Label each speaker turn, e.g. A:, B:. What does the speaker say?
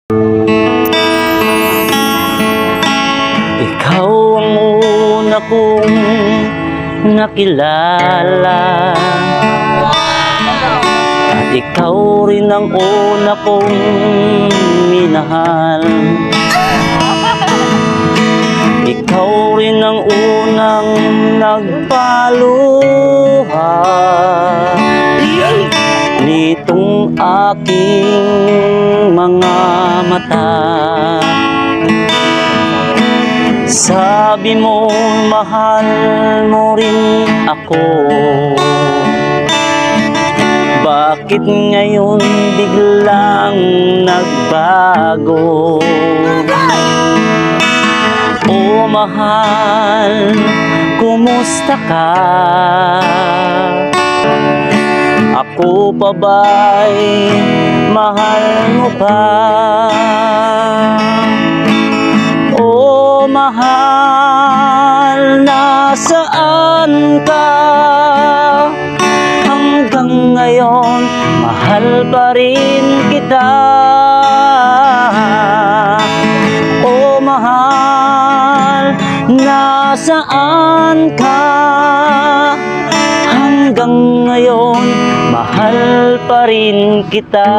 A: Ikaw ang una kong nakilala, at ikaw rin ang una kong minahal. Ikaw rin ang unang nagpaluha nitong aking mga mata. Sabi mo, mahal mo rin ako. Bakit ngayon biglang nagbago? O mahal, kumusta ka? Ako pa ba'y mahal mo pa? O mahal, nasaan ka? Hanggang ngayon, mahal pa rin kita. O mahal, nasaan ka? Hanggang ngayon, mahal pa rin kita.